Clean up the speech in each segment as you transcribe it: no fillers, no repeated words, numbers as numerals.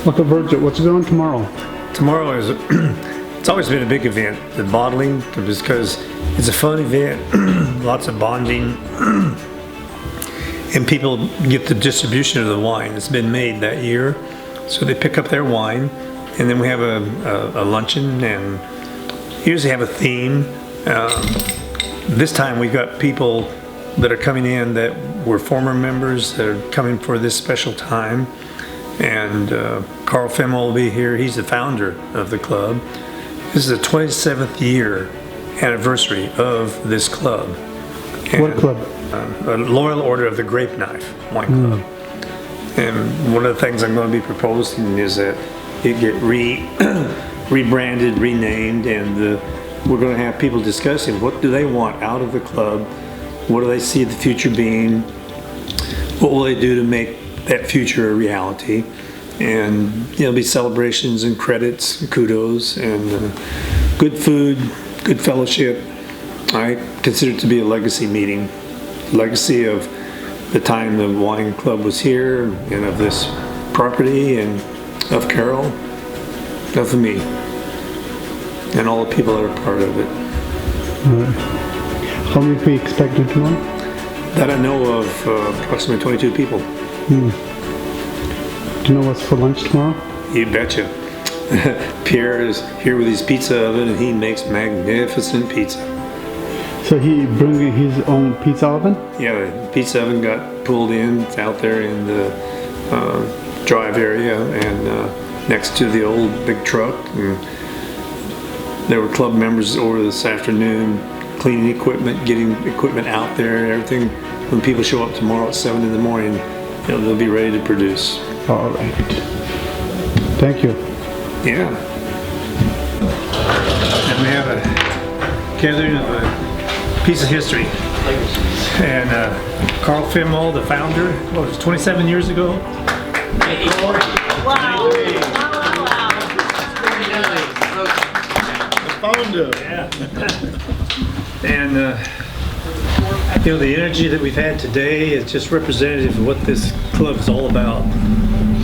What the Virgil? What's going on tomorrow? Tomorrow is, it's always been a big event, the bottling, just because it's a fun event, lots of bonding, and people get the distribution of the wine that's been made that year. So they pick up their wine, and then we have a luncheon, and usually have a theme. This time we got people that are coming in that were former members that are coming for this special time. And Carl Fimmel will be here. He's the founder of the club. This is the 27th year anniversary of this club. And, what club? A Loyal Order of the Grape Knife Wine Club. And one of the things I'm going to be proposing is that it get rebranded, renamed, and we're going to have people discussing what do they want out of the club, what do they see the future being, what will they do to make that future a reality, and there'll be celebrations and credits and kudos and good food, good fellowship. I consider it to be a legacy meeting, legacy of the time the wine club was here and of this property and of Carol, of me, and all the people that are part of it. How many are we expecting tomorrow? That I know of, approximately 22 people. Do you know what's for lunch tomorrow? You betcha. Pierre is here with his pizza oven, and he makes magnificent pizza. So he bringing his own pizza oven? Yeah, the pizza oven got pulled in. It's out there in the drive area and next to the old big truck. And there were club members over this afternoon cleaning equipment, getting equipment out there, everything. When people show up tomorrow at 7 in the morning, they'll be ready to produce. All right. Thank you. Yeah. And we have a gathering of a piece of history. And Carl Fimmel, the founder, what was it, 27 years ago? Wow. Wow. The founder. Yeah. And the energy that we've had today is just representative of what this club is all about.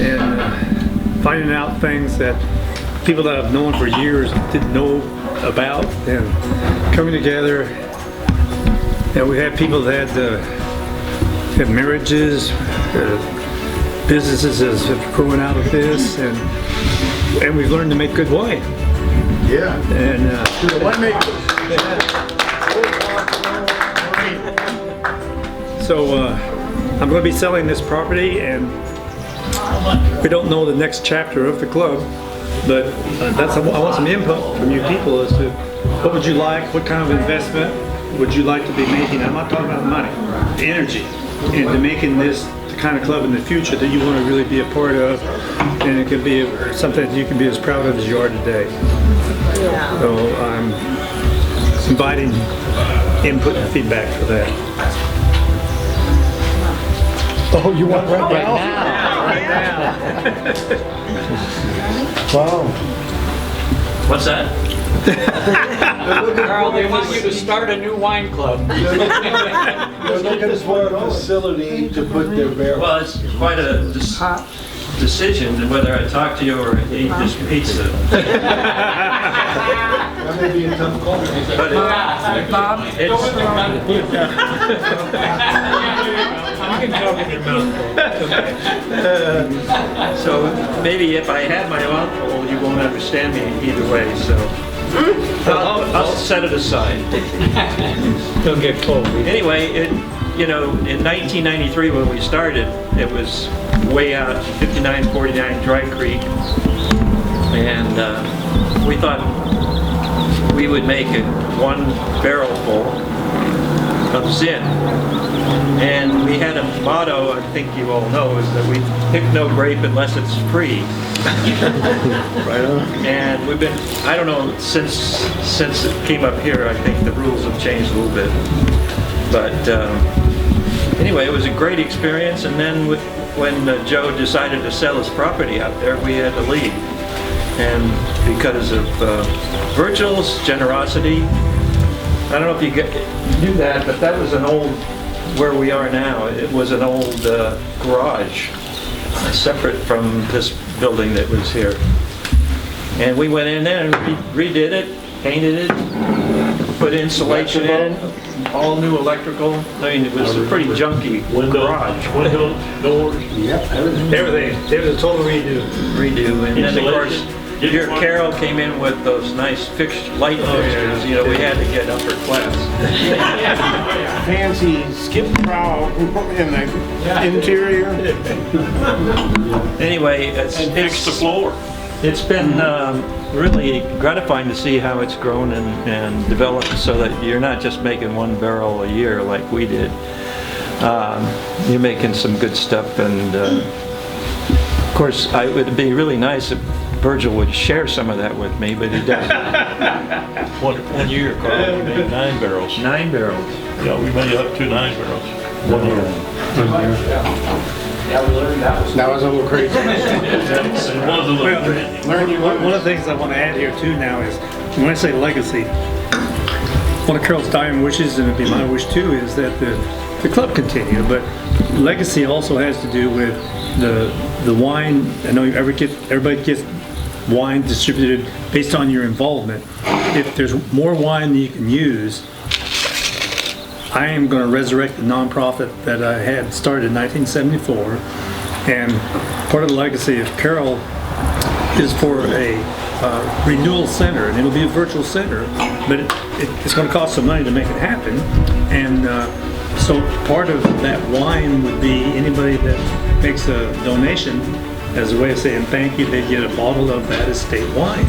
And finding out things that people that I've known for years didn't know about, and coming together. We had people that had marriages, businesses that have grown out of this, and we've learned to make good wine. Yeah. And the winemakers. So I'm going to be selling this property, and we don't know the next chapter of the club, but I want some input from you people as to what would you like, what kind of investment would you like to be making. I'm not talking about money, energy, into making this the kind of club in the future that you want to really be a part of, and it can be something that you can be as proud of as you are today. Yeah. So I'm inviting input and feedback for that. Oh, you want right now? Right now. Wow. What's that? Carl, they want you to start a new wine club. They're looking for a facility to put their barrels. Well, it's quite a decision whether I talk to you or eat this pizza. That may be a tough call. But so maybe if I had my alcohol, you won't understand me either way. So I'll set it aside. Don't get cold. Anyway, in 1993 when we started, it was way out 5949 Dry Creek, and we thought we would make it one barrel full of Zin. And we had a motto, I think you all know, is that we pick no grape unless it's free. Right on. And we've been, I don't know, since it came up here, I think the rules have changed a little bit. But anyway, it was a great experience. And then when Joe decided to sell his property out there, we had to leave. And because of Virgil's generosity, I don't know if you knew that, but that was an old, where we are now, it was an old garage, separate from this building that was here. And we went in there and redid it, painted it, put insulation in, all new electrical. I mean, it was a pretty junky garage. Windows, doors. Everything. It was a total redo. And then of course, your Carol came in with those nice light fixtures. You know, we had to get upper class. Fancy skip trowel in the interior. Anyway, it's the floor. It's been really gratifying to see how it's grown and developed so that you're not just making one barrel a year like we did. You're making some good stuff, and of course, it would be really nice if Virgil would share some of that with me, but he doesn't. One year, Carl, we made 9 barrels. 9 barrels. Yeah, we made up to 9 barrels. 1 year. That was a little crazy. It was a little crazy. One of the things I want to add here too now is, when I say legacy, one of Carol's dying wishes, and it'd be my wish too, is that the club continue, but legacy also has to do with the wine. I know everybody gets wine distributed based on your involvement. If there's more wine than you can use, I am going to resurrect the nonprofit that I had started in 1974, and part of the legacy of Carol is for a renewal center, and it'll be a virtual center, but it's going to cost some money to make it happen, and so part of that wine would be anybody that makes a donation as a way of saying thank you. They get a bottle of that estate wine,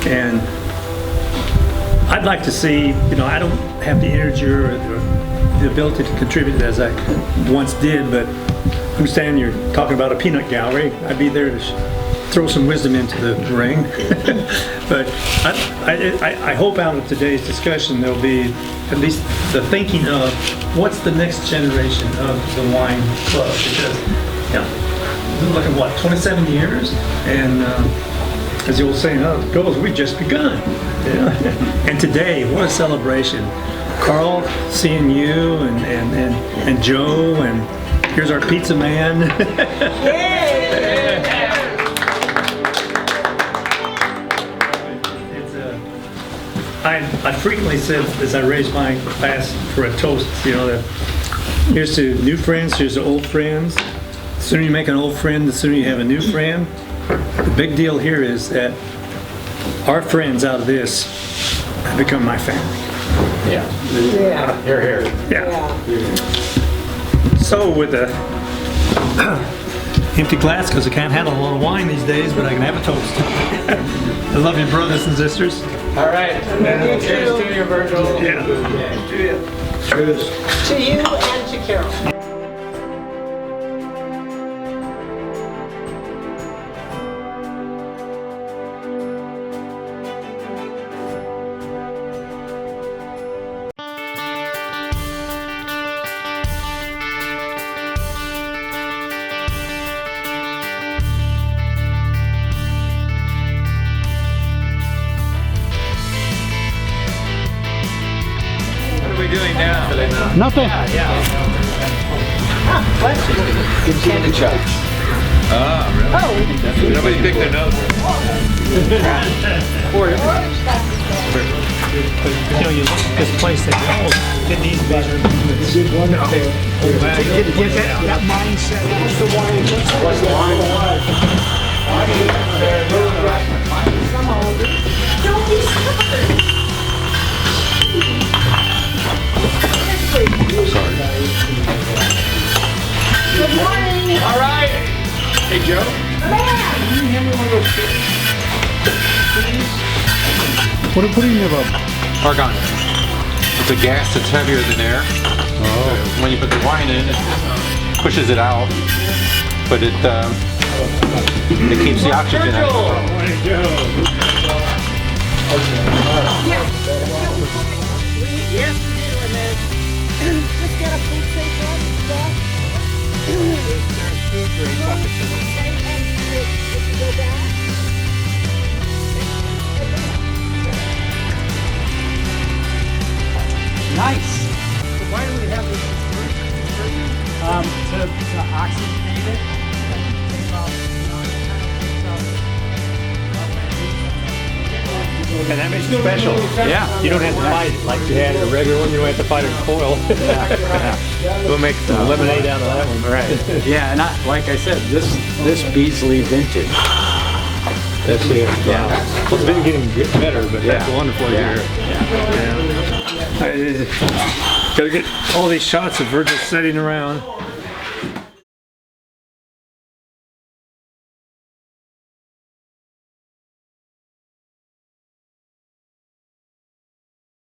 and I'd like to see, I don't have the energy or the ability to contribute as I once did, but I understand you're talking about a peanut gallery. I'd be there to throw some wisdom into the ring. But I hope out of today's discussion there'll be at least the thinking of what's the next generation of the wine club, because we're looking at 27 years, and as the old saying goes, we've just begun. And today, what a celebration. Carl, seeing you and Joe, and here's our pizza man. I frequently said, as I raise my glass for a toast, that here's to new friends, here's to old friends. The sooner you make an old friend, the sooner you have a new friend. The big deal here is that our friends out of this have become my family. Yeah. Here. Yeah. So with a empty glass, because I can't handle a lot of wine these days, but I can have a toast. I love you, brothers and sisters. All right. Cheers to you, Virgil. Yeah. Cheers. To you and to Carol. What are we doing now? Nothing. Candy chop. Ah, really? Nobody picked their nose. You look at this place and go, it needs measurements. That mindset. What's the wine? Don't be stubborn. Good morning. All right. Hey, Joe. Can you hand me one of those kids? What are you putting in your boat? Argon. It's a gas that's heavier than air. So when you put the wine in, it pushes it out, but it keeps the oxygen out. Yes, we do, and then just get a food safe and stuff. And go back. Nice. So why do we have this to oxygenate it? Take off, And that makes it special. Yeah. You don't have to fight it like you had a regular one. You don't have to fight a coil. We'll make some lemonade out of that one. Right. Yeah, and like I said, this Beasley vintage. That's it. Yeah. Well, it's been getting better, but that's wonderful here. Gotta get all these shots of Virgil sitting around.